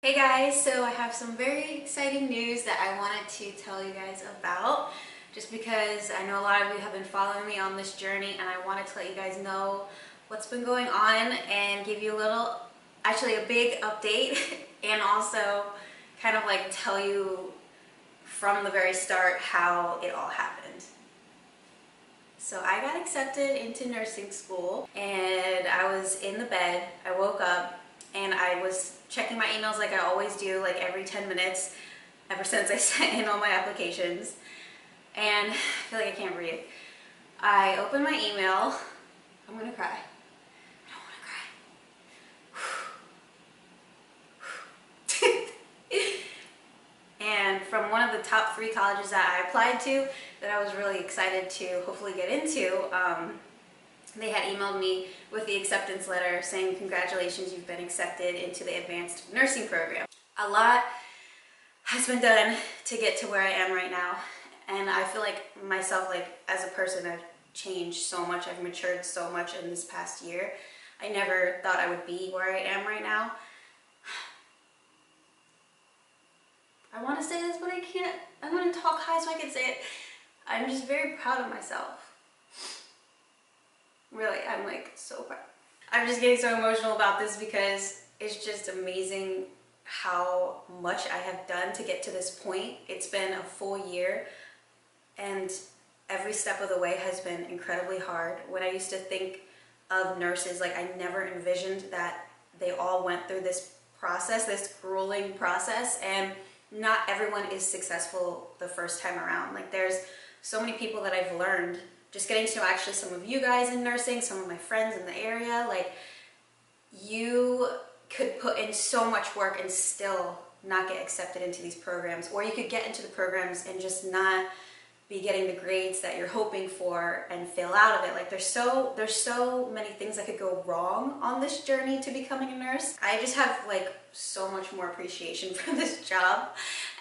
Hey guys, so I have some very exciting news that I wanted to tell you guys about, just because I know a lot of you have been following me on this journey and I wanted to let you guys know what's been going on and give you a little, actually a big update and also kind of like tell you from the very start how it all happened. So I got accepted into nursing school and I was in the bed. I woke up and I was checking my emails like I always do, like every 10 minutes ever since I sent in all my applications. And I feel like I can't breathe. I opened my email. I'm gonna cry. I don't wanna cry. And from one of the top 3 colleges that I applied to that I was really excited to hopefully get into, they had emailed me with the acceptance letter saying, congratulations, you've been accepted into the advanced nursing program. A lot has been done to get to where I am right now. And I feel like myself, like as a person, I've changed so much. I've matured so much in this past year. I never thought I would be where I am right now. I want to say this, but I can't. I'm going to talk high so I can say it. I'm just very proud of myself. Really, I'm like so proud. I'm just getting so emotional about this because it's just amazing how much I have done to get to this point. It's been a full year and every step of the way has been incredibly hard. When I used to think of nurses, like I never envisioned that they all went through this process, this grueling process, and not everyone is successful the first time around. Like there's so many people that I've learned just getting to know actually some of you guys in nursing, some of my friends in the area. Like you could put in so much work and still not get accepted into these programs, or you could get into the programs and just not be getting the grades that you're hoping for and fail out of it. Like there's so many things that could go wrong on this journey to becoming a nurse. I just have like so much more appreciation for this job,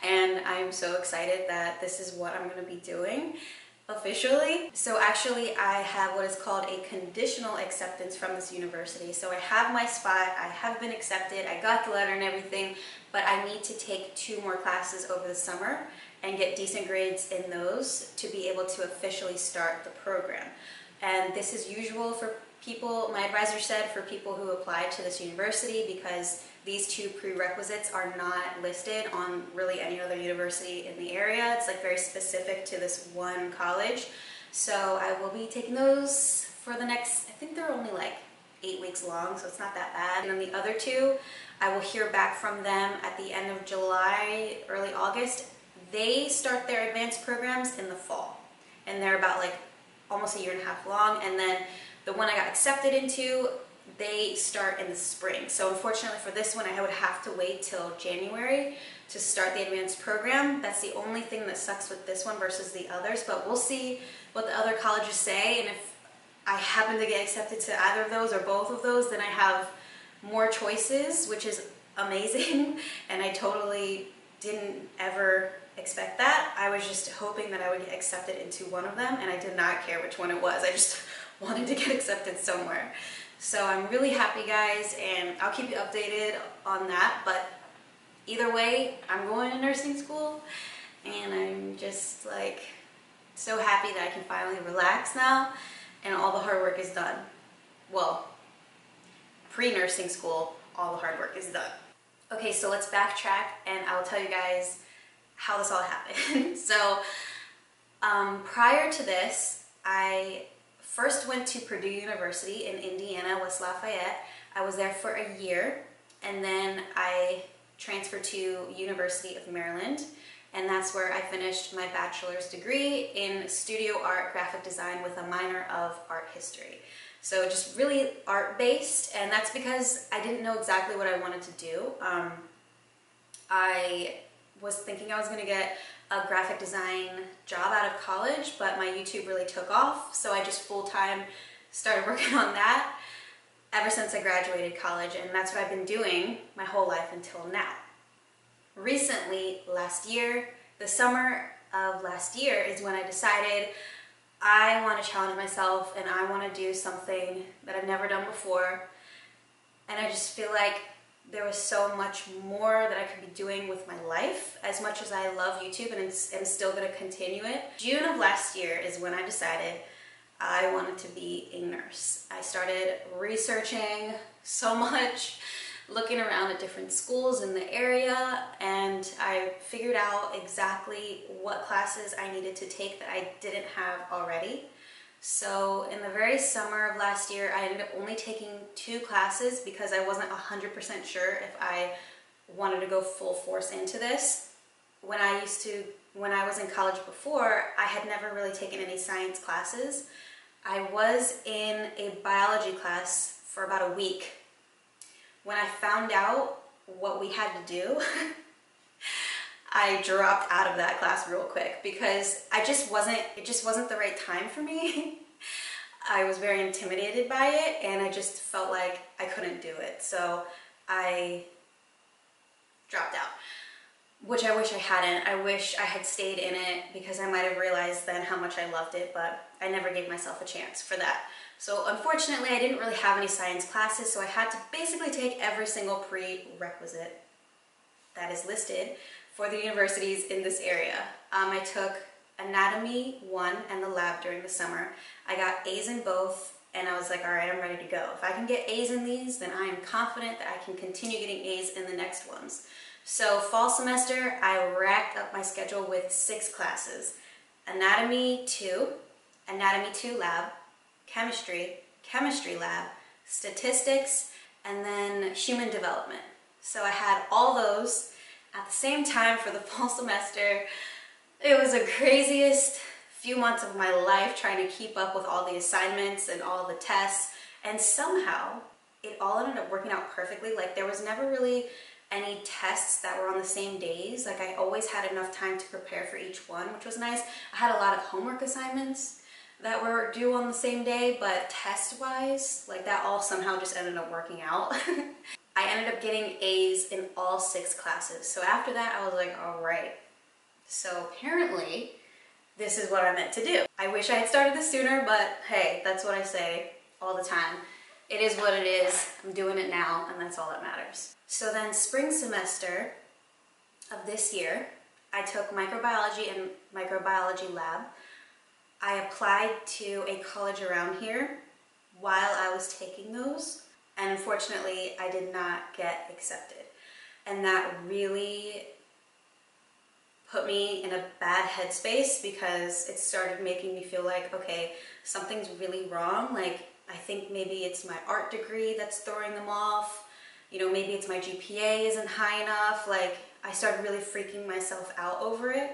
and I'm so excited that this is what I'm going to be doing officially. So actually I have what is called a conditional acceptance from this university. So I have my spot, I have been accepted, I got the letter and everything, but I need to take 2 more classes over the summer and get decent grades in those to be able to officially start the program. And this is usual for people, my advisor said, for people who apply to this university, because these 2 prerequisites are not listed on really any other university in the area. It's like very specific to this one college. So I will be taking those for the next, I think they're only like 8 weeks long, so it's not that bad. And then the other 2, I will hear back from them at the end of July, early August. They start their advanced programs in the fall, and they're about like almost a year and a half long. And then the one I got accepted into, they start in the spring. So unfortunately for this one, I would have to wait till January to start the advanced program. That's the only thing that sucks with this one versus the others, but we'll see what the other colleges say. And if I happen to get accepted to either of those or both of those, then I have more choices, which is amazing. And I totally didn't ever expect that. I was just hoping that I would get accepted into one of them, and I did not care which one it was. I just wanted to get accepted somewhere. So I'm really happy, guys, and I'll keep you updated on that. But either way, I'm going to nursing school, and I'm just like so happy that I can finally relax now and all the hard work is done. Well, pre-nursing school, all the hard work is done. Okay, so let's backtrack and I'll tell you guys how this all happened. So prior to this, I first went to Purdue University in Indiana, West Lafayette. I was there for a year, and then I transferred to University of Maryland, and that's where I finished my bachelor's degree in studio art graphic design with a minor of art history. So just really art-based, and that's because I didn't know exactly what I wanted to do. I was thinking I was going to get a graphic design job out of college, but my YouTube really took off, so I just full-time started working on that ever since I graduated college, and that's what I've been doing my whole life until now. Recently, last year, the summer of last year, is when I decided I want to challenge myself and I want to do something that I've never done before, and I just feel like there was so much more that I could be doing with my life. As much as I love YouTube and I'm still gonna continue it. June of last year is when I decided I wanted to be a nurse. I started researching so much, looking around at different schools in the area, and I figured out exactly what classes I needed to take that I didn't have already. So in the very summer of last year, I ended up only taking 2 classes because I wasn't 100% sure if I wanted to go full force into this. When I was in college before, I had never really taken any science classes. I was in a biology class for about a week. When I found out what we had to do, I dropped out of that class real quick because it just wasn't the right time for me. I was very intimidated by it and I just felt like I couldn't do it. So I dropped out, which I wish I hadn't. I wish I had stayed in it because I might have realized then how much I loved it, but I never gave myself a chance for that. So unfortunately, I didn't really have any science classes, so I had to basically take every single prerequisite that is listed for the universities in this area. I took Anatomy 1 and the lab during the summer. I got A's in both, and I was like, all right, I'm ready to go. If I can get A's in these, then I am confident that I can continue getting A's in the next ones. So fall semester, I racked up my schedule with 6 classes. Anatomy 2, Anatomy 2 lab, Chemistry, Chemistry lab, Statistics, and then Human Development. So I had all those at the same time for the fall semester. It was the craziest few months of my life trying to keep up with all the assignments and all the tests, and somehow it all ended up working out perfectly. Like there was never really any tests that were on the same days. Like I always had enough time to prepare for each one, which was nice. I had a lot of homework assignments that were due on the same day, but test-wise, like that all somehow just ended up working out. I ended up getting A's in all 6 classes. So after that, I was like, all right. So apparently, this is what I meant to do. I wish I had started this sooner, but hey, that's what I say all the time. It is what it is. I'm doing it now, and that's all that matters. So then spring semester of this year, I took microbiology and microbiology lab. I applied to a college around here while I was taking those, and unfortunately I did not get accepted. And that really put me in a bad headspace because it started making me feel like, okay, something's really wrong. Like I think maybe it's my art degree that's throwing them off. You know, maybe it's my GPA isn't high enough. Like I started really freaking myself out over it.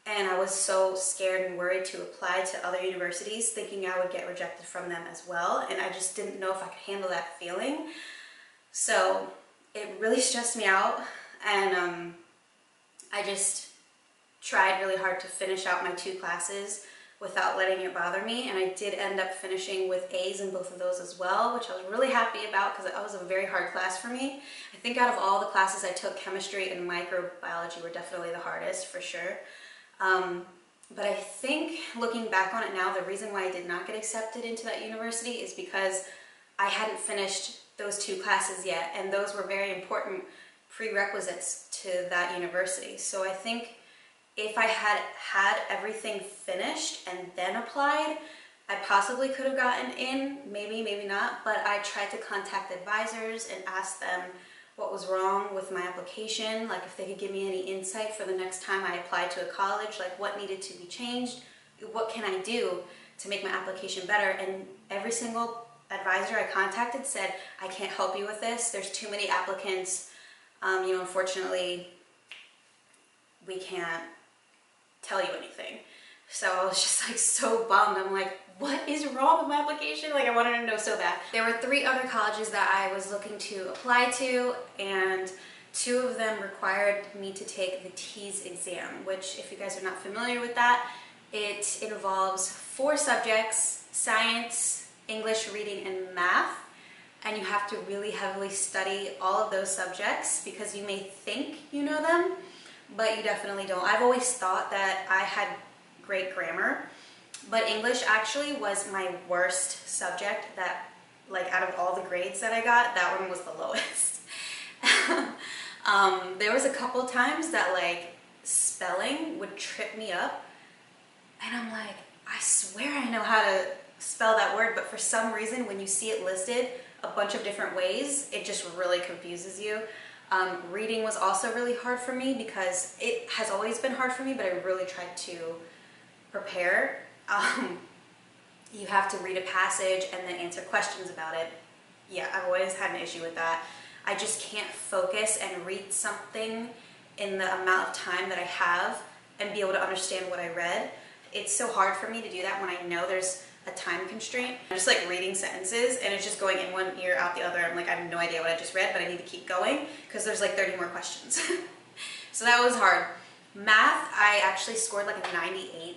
And I was so scared and worried to apply to other universities, thinking I would get rejected from them as well. And I just didn't know if I could handle that feeling. So it really stressed me out. And I just tried really hard to finish out my 2 classes without letting it bother me. And I did end up finishing with A's in both of those as well, which I was really happy about because that was a very hard class for me. I think out of all the classes I took, chemistry and microbiology were definitely the hardest for sure. But I think looking back on it now, the reason why I did not get accepted into that university is because I hadn't finished those 2 classes yet, and those were very important prerequisites to that university. So I think if I had had everything finished and then applied, I possibly could have gotten in, maybe, maybe not, but I tried to contact advisors and ask them what was wrong with my application, like if they could give me any insight for the next time I applied to a college, like what needed to be changed, what can I do to make my application better. And every single advisor I contacted said, I can't help you with this, there's too many applicants, you know, unfortunately we can't tell you anything. So I was just like so bummed. I'm like, what is wrong with my application? Like I wanted to know so bad. There were 3 other colleges that I was looking to apply to, and 2 of them required me to take the TEAS exam, which if you guys are not familiar with that, it involves 4 subjects: science, English, reading, and math. And you have to really heavily study all of those subjects because you may think you know them, but you definitely don't. I've always thought that I had great grammar, but English actually was my worst subject. That, like, out of all the grades that I got, that one was the lowest. There was a couple times that like spelling would trip me up, and I'm like, I swear I know how to spell that word, but for some reason when you see it listed a bunch of different ways, it just really confuses you. Reading was also really hard for me because it has always been hard for me, but I really tried to prepare. You have to read a passage and then answer questions about it. Yeah, I've always had an issue with that. I just can't focus and read something in the amount of time that I have and be able to understand what I read. It's so hard for me to do that when I know there's a time constraint. I'm just like reading sentences and it's just going in one ear, out the other. I'm like, I have no idea what I just read, but I need to keep going because there's like 30 more questions. So that was hard. Math, I actually scored like a 98%,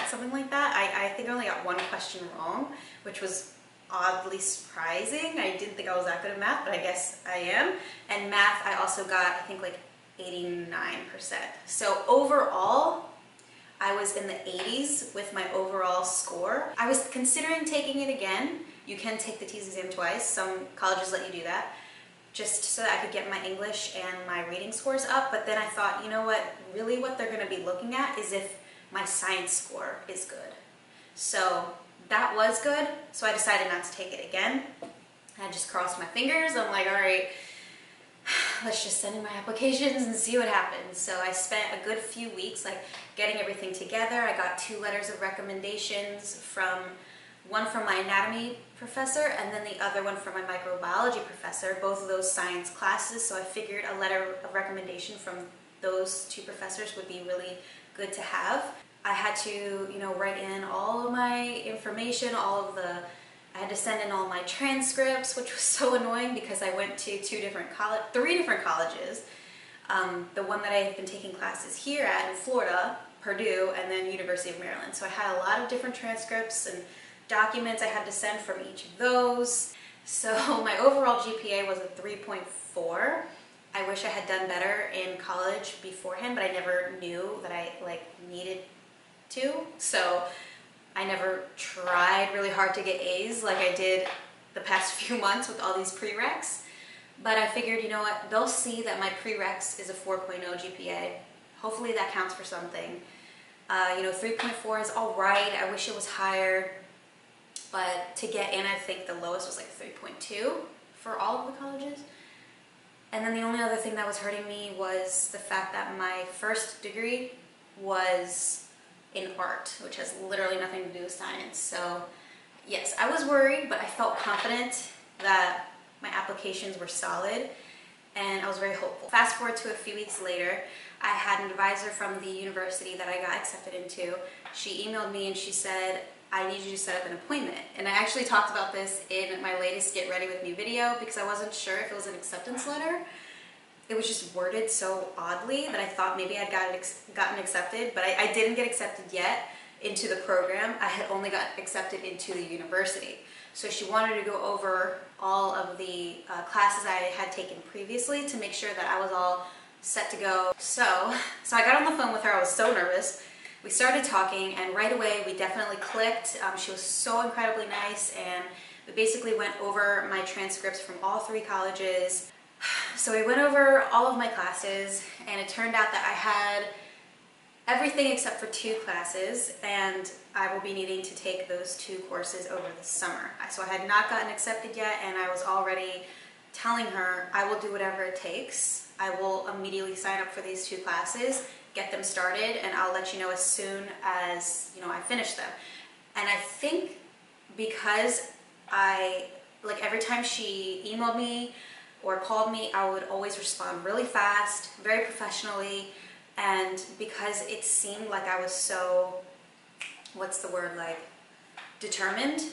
something like that. I think I only got one question wrong, which was oddly surprising. I didn't think I was that good at math, but I guess I am. And math, I also got, I think, like 89%. So overall, I was in the 80s with my overall score. I was considering taking it again. You can take the TEAS exam twice. Some colleges let you do that, just so that I could get my English and my reading scores up. But then I thought, you know what, really what they're gonna be looking at is if my science score is good. So that was good, so I decided not to take it again. I just crossed my fingers. I'm like, all right, let's just send in my applications and see what happens. So I spent a good few weeks like getting everything together. I got 2 letters of recommendations, one from my anatomy professor and then the other one from my microbiology professor, both of those science classes. So I figured a letter of recommendation from those 2 professors would be really good to have. I had to, you know, write in all of my information, I had to send in all my transcripts, which was so annoying because I went to 3 different colleges. The one that I've been taking classes here at in Florida, Purdue, and then University of Maryland. So I had a lot of different transcripts and documents I had to send from each of those. So my overall GPA was a 3.4. I wish I had done better in college beforehand, but I never knew that I like needed to. So I never tried really hard to get A's like I did the past few months with all these prereqs. But I figured, you know what, they'll see that my prereqs is a 4.0 GPA. Hopefully that counts for something. You know, 3.4 is all right. I wish it was higher. But to get in, I think the lowest was like 3.2 for all of the colleges. And then the only other thing that was hurting me was the fact that my first degree was in art, which has literally nothing to do with science. So yes, I was worried, but I felt confident that my applications were solid and I was very hopeful. Fast forward to a few weeks later, I had an advisor from the university that I got accepted into. She emailed me and she said, I need you to set up an appointment. And I actually talked about this in my latest Get Ready With Me video because I wasn't sure if it was an acceptance letter. It was just worded so oddly that I thought maybe I'd gotten accepted, but I didn't get accepted yet into the program. I had only got accepted into the university. So she wanted to go over all of the classes I had taken previously to make sure that I was all set to go. So I got on the phone with her. I was so nervous. We started talking and right away we definitely clicked. She was so incredibly nice and we basically went over my transcripts from all 3 colleges. So we went over all of my classes and it turned out that I had everything except for 2 classes and I will be needing to take those 2 courses over the summer. So I had not gotten accepted yet and I was already telling her I will do whatever it takes. I will immediately sign up for these 2 classes, get them started, and I'll let you know as soon as, you know, I finish them. And I think because every time she emailed me or called me, I would always respond really fast, very professionally, and because it seemed like I was so, determined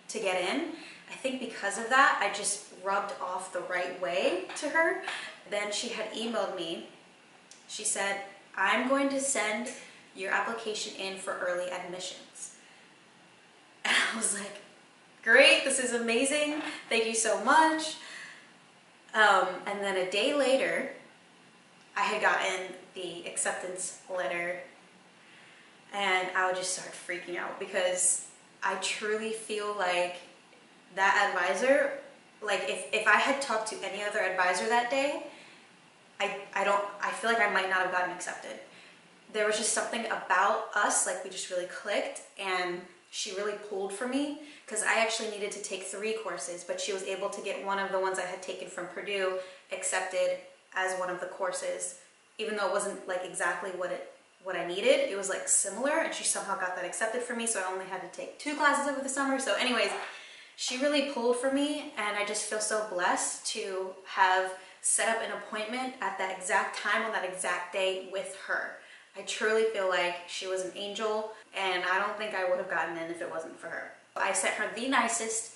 to get in, I think because of that, I just rubbed off the right way to her. Then she had emailed me. She said, I'm going to send your application in for early admissions. And I was like, great, this is amazing. Thank you so much. And then a day later, I had gotten the acceptance letter and I would just start freaking out because I truly feel like that advisor like if I had talked to any other advisor that day, I feel like I might not have gotten accepted. There was just something about us, like we just really clicked, and she really pulled for me because I actually needed to take 3 courses, but she was able to get one of the ones I had taken from Purdue accepted as one of the courses, even though it wasn't like exactly what I needed. It was like similar, and she somehow got that accepted for me, so I only had to take 2 classes over the summer. So anyways, she really pulled for me, and I just feel so blessed to have set up an appointment at that exact time on that exact day with her. I truly feel like she was an angel, and I don't think I would have gotten in if it wasn't for her. I sent her the nicest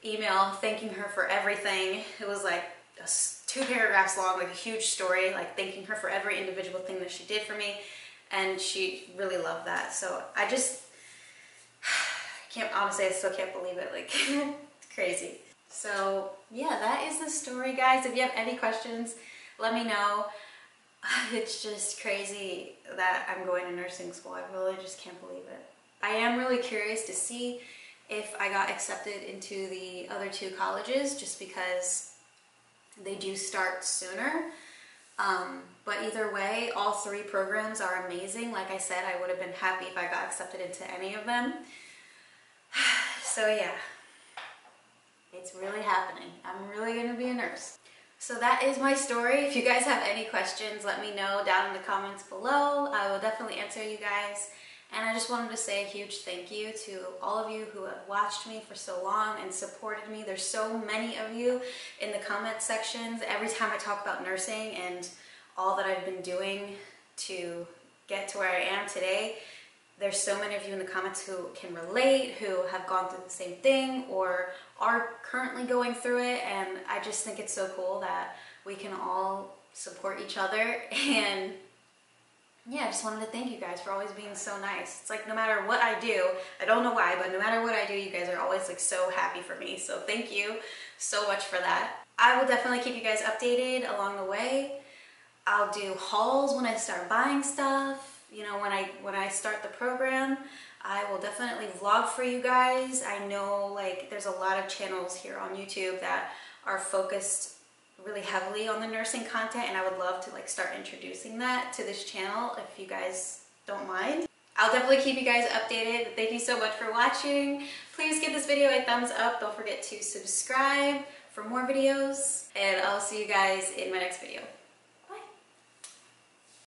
email thanking her for everything. It was like 2 paragraphs long, like a huge story, like thanking her for every individual thing that she did for me, and she really loved that. So I just can't, honestly, I still can't believe it. Like, it's crazy. So yeah, that is the story, guys. If you have any questions, let me know. It's just crazy that I'm going to nursing school. I really just can't believe it. I am really curious to see if I got accepted into the other 2 colleges, just because they do start sooner. But either way, all 3 programs are amazing. Like I said, I would have been happy if I got accepted into any of them. So yeah, it's really happening. I'm really gonna be a nurse. So that is my story. If you guys have any questions, let me know down in the comments below. I will definitely answer you guys. And I just wanted to say a huge thank you to all of you who have watched me for so long and supported me. There's so many of you in the comment sections every time I talk about nursing and all that I've been doing to get to where I am today. There's so many of you in the comments who can relate, who have gone through the same thing or are currently going through it, and I just think it's so cool that we can all support each other. And yeah, I just wanted to thank you guys for always being so nice. It's like no matter what I do, I don't know why, but no matter what I do, you guys are always like so happy for me. So thank you so much for that. I will definitely keep you guys updated along the way. I'll do hauls when I start buying stuff. You know, when I start the program, I will definitely vlog for you guys. I know like there's a lot of channels here on YouTube that are focused really heavily on the nursing content, and I would love to like start introducing that to this channel if you guys don't mind. I'll definitely keep you guys updated. Thank you so much for watching. Please give this video a thumbs up. Don't forget to subscribe for more videos, and I'll see you guys in my next video.